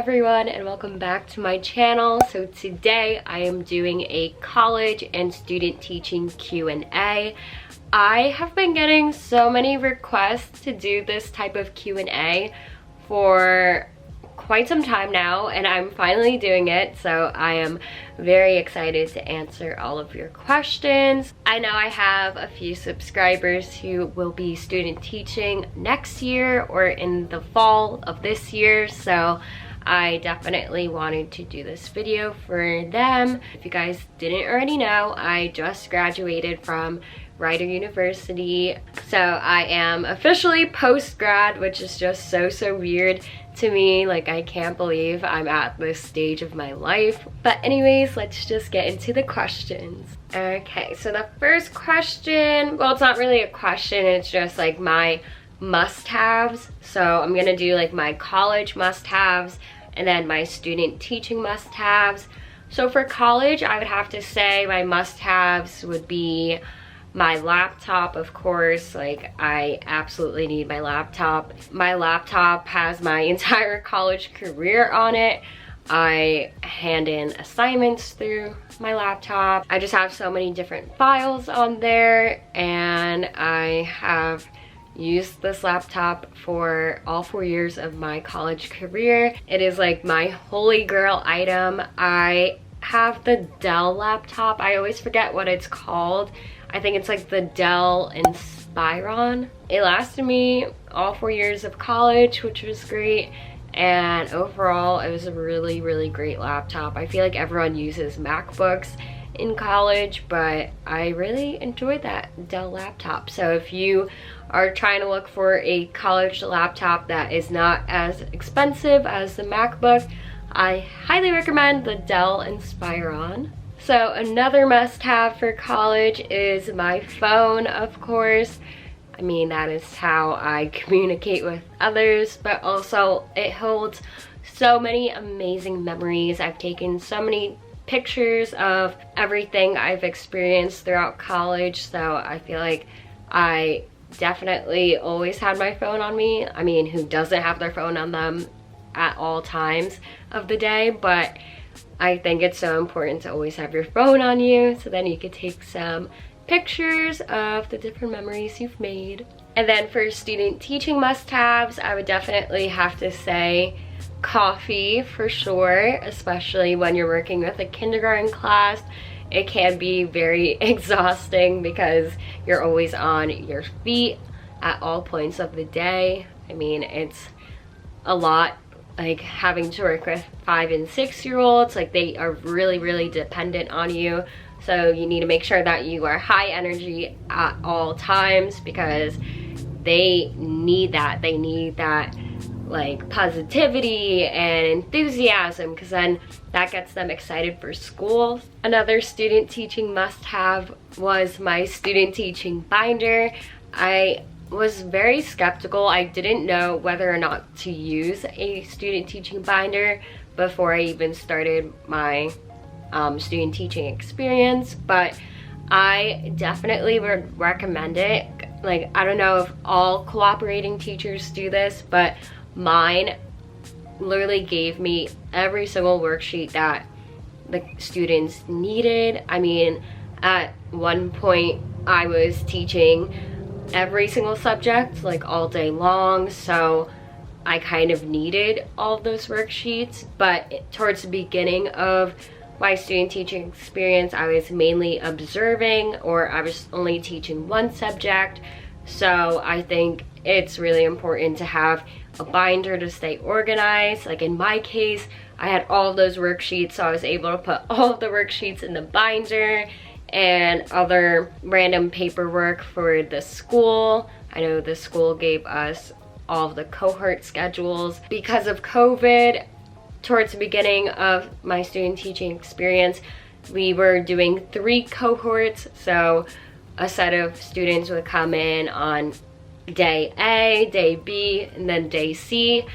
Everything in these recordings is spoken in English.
everyone, and welcome back to my channel. So today I am doing a college and student teaching Q&A. I have been getting so many requests to do this type of Q&A for quite some time now, and I'm finally doing it, so I am very excited to answer all of your questions. I know I have a few subscribers who will be student teaching next year or in the fall of this year, so I definitely wanted to do this video for them. If you guys didn't already know, I just graduated from Rider University, so I am officially post-grad, which is just so weird to me. Like, I can't believe I'm at this stage of my life. But anyways, let's just get into the questions. Okay, so the first question, well, it's not really a question, it's just like my must-haves. So I'm gonna do like my college must-haves and then my student teaching must-haves. So for college, I would have to say my must-haves would be my laptop, of course. Like, I absolutely need my laptop. My laptop has my entire college career on it. I hand in assignments through my laptop. I just have so many different files on there, and I have used this laptop for all 4 years of my college career. It is like my holy grail item. I have the Dell laptop. I always forget what it's called. I think it's like the Dell Inspiron. It lasted me all 4 years of college, which was great. And overall, it was a really great laptop. I feel like everyone uses MacBooks in college, but I really enjoyed that Dell laptop. So if you are trying to look for a college laptop that is not as expensive as the MacBook, I highly recommend the Dell Inspiron. So another must-have for college is my phone, of course. I mean, that is how I communicate with others, but also it holds so many amazing memories. I've taken so many pictures of everything I've experienced throughout college, so I feel like I definitely always had my phone on me. I mean, who doesn't have their phone on them at all times of the day? But I think it's so important to always have your phone on you, so then you could take some pictures of the different memories you've made. And then for student teaching must-haves, I would definitely have to say coffee for sure, especially when you're working with a kindergarten class. It can be very exhausting because you're always on your feet at all points of the day. I mean, it's a lot. Like, having to work with 5 and 6 year olds, like, they are really dependent on you, so you need to make sure that you are high energy at all times because they need that like positivity and enthusiasm, because then that gets them excited for school. Another student teaching must-have was my student teaching binder. I was very skeptical. I didn't know whether or not to use a student teaching binder before I even started my student teaching experience, but I definitely would recommend it. Like, I don't know if all cooperating teachers do this, but mine literally gave me every single worksheet that the students needed. I mean, at one point I was teaching every single subject like all day long, so I kind of needed all of those worksheets. But towards the beginning of my student teaching experience, I was mainly observing, or I was only teaching one subject, so I think it's really important to have a binder to stay organized. Like, in my case, I had all of those worksheets, so I was able to put all of the worksheets in the binder and other random paperwork for the school. I know the school gave us all of the cohort schedules. Because of COVID, towards the beginning of my student teaching experience, we were doing 3 cohorts, so a set of students would come in on day A, day B, and then day C.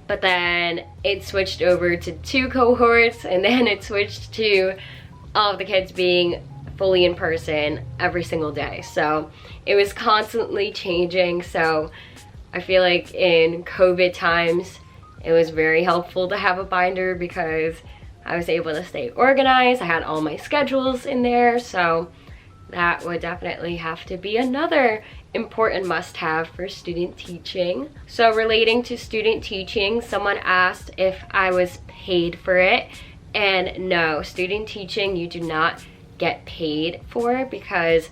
But then it switched over to 2 cohorts, and then it switched to all of the kids being fully in person every single day. So it was constantly changing. So I feel like in COVID times, it was very helpful to have a binder because I was able to stay organized. I had all my schedules in there, so that would definitely have to be another important must-have for student teaching. So relating to student teaching, someone asked if I was paid for it, and no, student teaching you do not get paid for because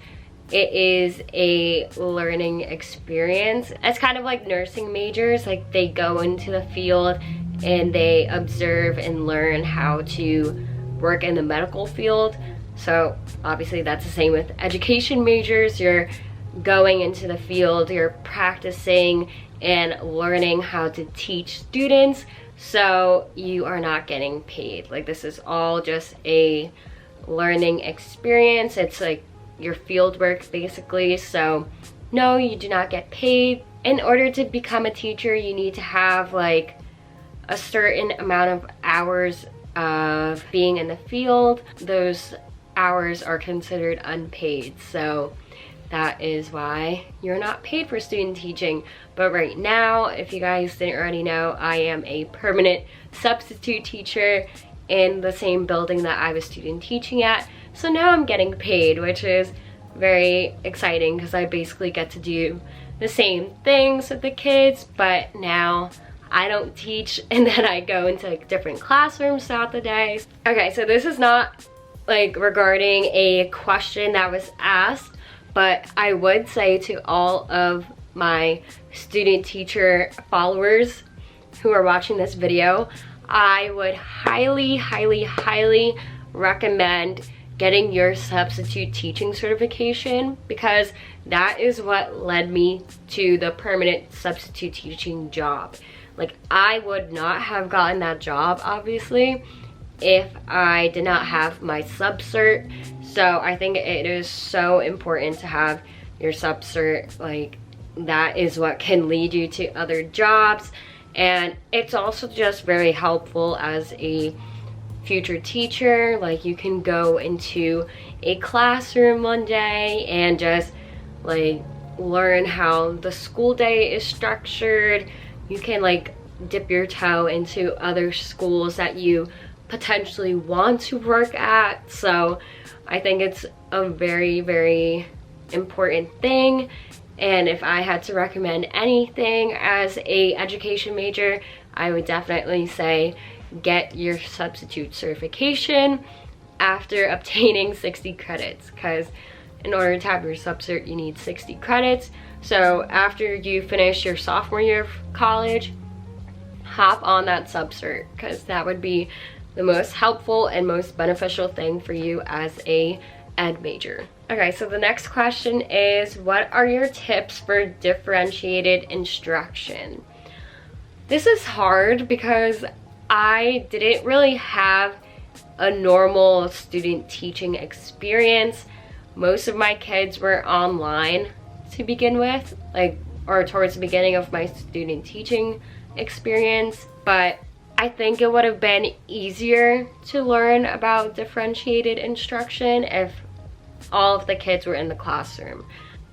it is a learning experience. It's kind of like nursing majors, like they go into the field and they observe and learn how to work in the medical field. So obviously that's the same with education majors. You're going into the field, you're practicing and learning how to teach students, so you are not getting paid. Like, this is all just a learning experience. It's like your field work basically. So no, you do not get paid. In order to become a teacher, you need to have like a certain amount of hours of being in the field. Those hours are considered unpaid, so that is why you're not paid for student teaching. But right now, if you guys didn't already know, I am a permanent substitute teacher in the same building that I was student teaching at. So now I'm getting paid, which is very exciting because I basically get to do the same things with the kids, but now I don't teach and then I go into like different classrooms throughout the day. Okay, so this is not like regarding a question that was asked, but I would say to all of my student teacher followers who are watching this video, I would highly, highly, highly recommend getting your substitute teaching certification, because that is what led me to the permanent substitute teaching job. Like, I would not have gotten that job, obviously, if I did not have my sub cert. So I think it is so important to have your sub cert. Like, that is what can lead you to other jobs, and it's also just very helpful as a future teacher. Like, you can go into a classroom one day and just like learn how the school day is structured. You can like dip your toe into other schools that you potentially want to work at. So I think it's a very, very important thing. And if I had to recommend anything as a education major, I would definitely say get your substitute certification after obtaining 60 credits, because in order to have your sub cert you need 60 credits. So after you finish your sophomore year of college, hop on that sub cert, because that would be the most helpful and most beneficial thing for you as a ed major. Okay, so the next question is, what are your tips for differentiated instruction? This is hard because I didn't really have a normal student teaching experience. Most of my kids were online to begin with, like, or towards the beginning of my student teaching experience, but I think it would have been easier to learn about differentiated instruction if all of the kids were in the classroom.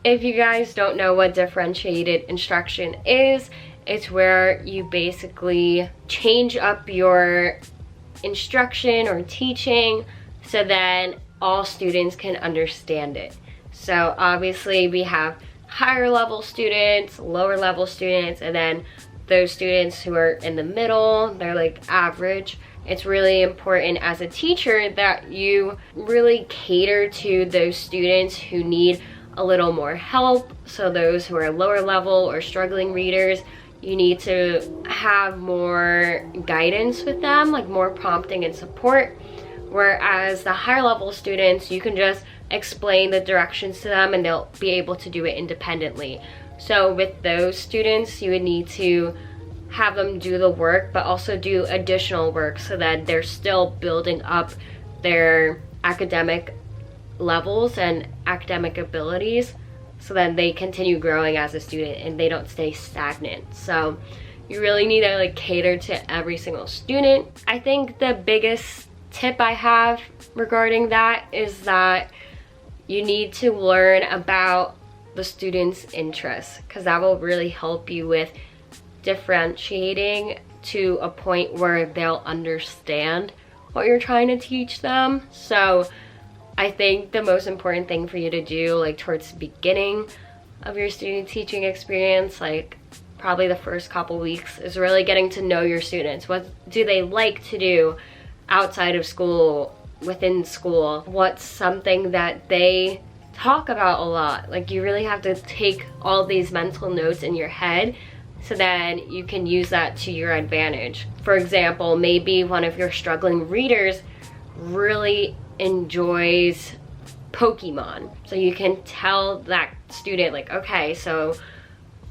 If you guys don't know what differentiated instruction is, it's where you basically change up your instruction or teaching so then all students can understand it. So obviously we have higher level students, lower level students, and then those students who are in the middle, they're like average. It's really important as a teacher that you really cater to those students who need a little more help. So those who are lower level or struggling readers, you need to have more guidance with them, like more prompting and support. Whereas the higher level students, you can just explain the directions to them and they'll be able to do it independently. So with those students, you would need to have them do the work, but also do additional work so that they're still building up their academic levels and academic abilities, so that they continue growing as a student and they don't stay stagnant. So you really need to like cater to every single student. I think the biggest tip I have regarding that is that you need to learn about the student's interests, because that will really help you with differentiating to a point where they'll understand what you're trying to teach them. So I think the most important thing for you to do, like towards the beginning of your student teaching experience, like probably the first couple weeks, is really getting to know your students. What do they like to do outside of school, within school? What's something that they talk about a lot? Like, you really have to take all these mental notes in your head so then you can use that to your advantage. For example, maybe one of your struggling readers really enjoys Pokemon. So you can tell that student, like, okay, so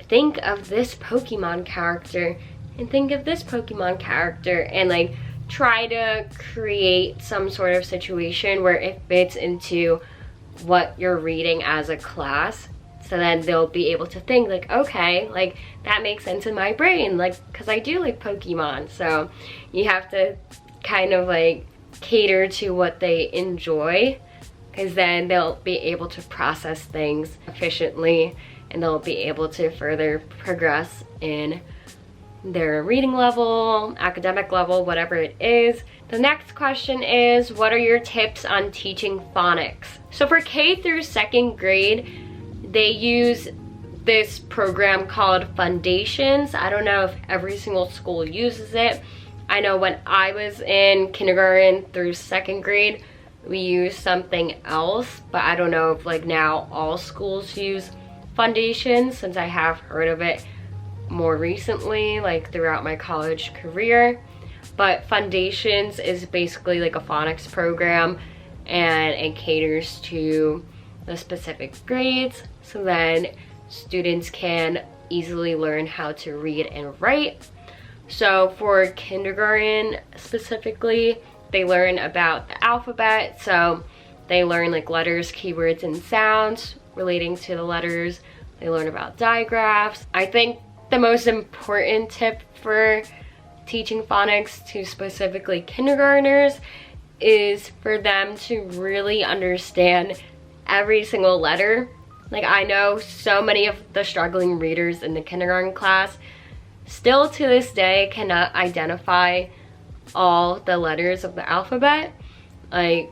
think of this Pokemon character and think of this Pokemon character, and like try to create some sort of situation where it fits into what you're reading as a class. So then they'll be able to think like, okay, like that makes sense in my brain, like, because I do like Pokemon. So you have to kind of like cater to what they enjoy, because then they'll be able to process things efficiently and they'll be able to further progress in their reading level, academic level, whatever it is. The next question is, what are your tips on teaching phonics? So for K through 2nd grade, they use this program called Foundations. I don't know if every single school uses it. I know when I was in kindergarten through 2nd grade, we used something else, but I don't know if like now all schools use Foundations, since I have heard of it more recently, like throughout my college career. But Foundations is basically like a phonics program, and it caters to the specific grades, so then students can easily learn how to read and write. So for kindergarten specifically, they learn about the alphabet, so they learn like letters, keywords, and sounds relating to the letters. They learn about digraphs. I think the most important tip for teaching phonics to specifically kindergartners is for them to really understand every single letter. Like, I know so many of the struggling readers in the kindergarten class still to this day cannot identify all the letters of the alphabet. Like,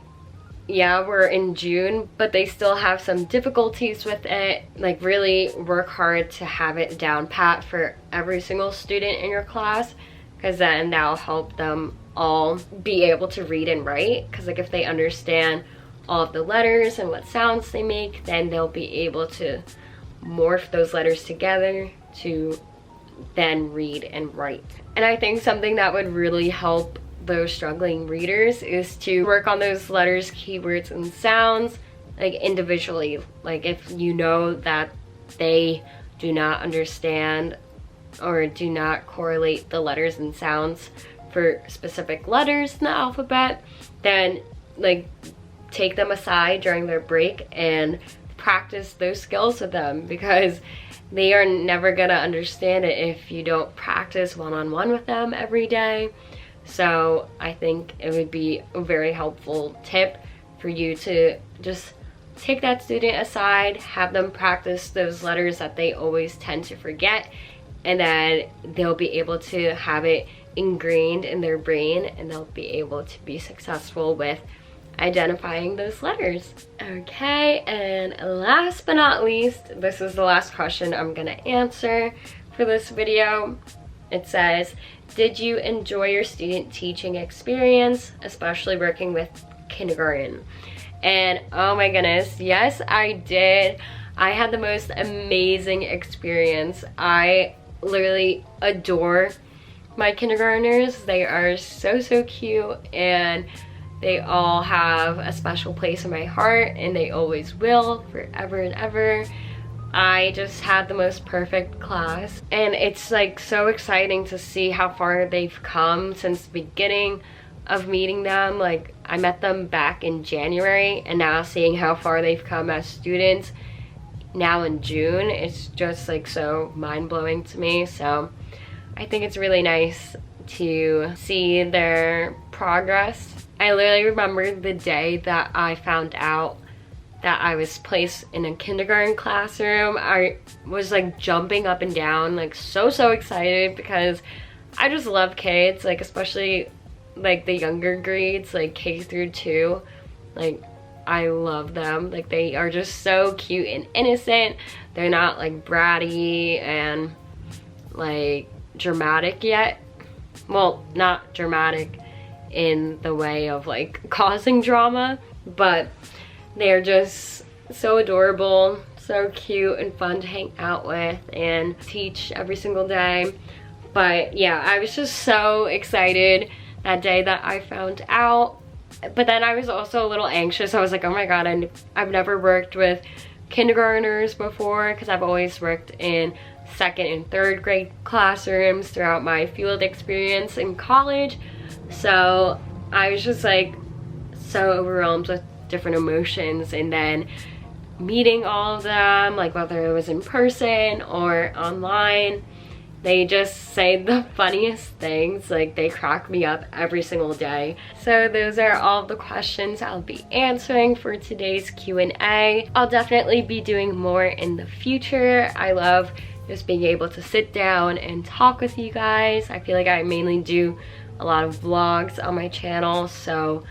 yeah, we're in June, but they still have some difficulties with it. Like, really work hard to have it down pat for every single student in your class, because then that'll help them all be able to read and write. Because like if they understand all of the letters and what sounds they make, then they'll be able to morph those letters together to then read and write. And I think something that would really help those struggling readers is to work on those letters, keywords, and sounds like individually. Like if you know that they do not understand or do not correlate the letters and sounds for specific letters in the alphabet, then like take them aside during their break and practice those skills with them, because they are never gonna understand it if you don't practice one-on-one with them every day. So I think it would be a very helpful tip for you to just take that student aside, have them practice those letters that they always tend to forget, and then they'll be able to have it ingrained in their brain, and they'll be able to be successful with identifying those letters. Okay, and last but not least, this is the last question I'm gonna answer for this video. It says, did you enjoy your student teaching experience, especially working with kindergarten? And oh my goodness, yes, I did. I had the most amazing experience. I literally adore my kindergartners. They are so, so cute, and they all have a special place in my heart, and they always will forever and ever. I just had the most perfect class, and it's like so exciting to see how far they've come since the beginning of meeting them. Like, I met them back in January, and now seeing how far they've come as students now in June, it's just like so mind-blowing to me. So I think it's really nice to see their progress. I literally remember the day that I found out that I was placed in a kindergarten classroom. I was like jumping up and down, like so excited, because I just love kids, like especially like the younger grades, like K through 2. Like I love them. Like they are just so cute and innocent. They're not like bratty and like dramatic yet. Well, not dramatic in the way of like causing drama, but they're just so adorable, so cute and fun to hang out with and teach every single day. But yeah, I was just so excited that day that I found out. But then I was also a little anxious. I was like, oh my god, I've never worked with kindergartners before, because I've always worked in 2nd and 3rd grade classrooms throughout my field experience in college. So I was just like so overwhelmed with different emotions, and then meeting all of them, like whether it was in person or online, they just say the funniest things. Like they crack me up every single day. So those are all the questions I'll be answering for today's Q&A. I'll definitely be doing more in the future. I love just being able to sit down and talk with you guys. I feel like I mainly do a lot of vlogs on my channel, so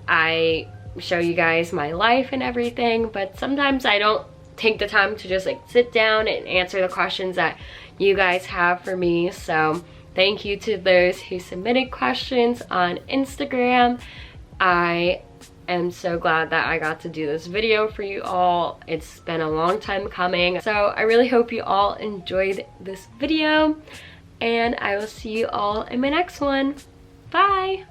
I show you guys my life and everything, but sometimes I don't take the time to just like sit down and answer the questions that you guys have for me. So thank you to those who submitted questions on Instagram. I am so glad that I got to do this video for you all. It's been a long time coming. So I really hope you all enjoyed this video, and I will see you all in my next one. Bye!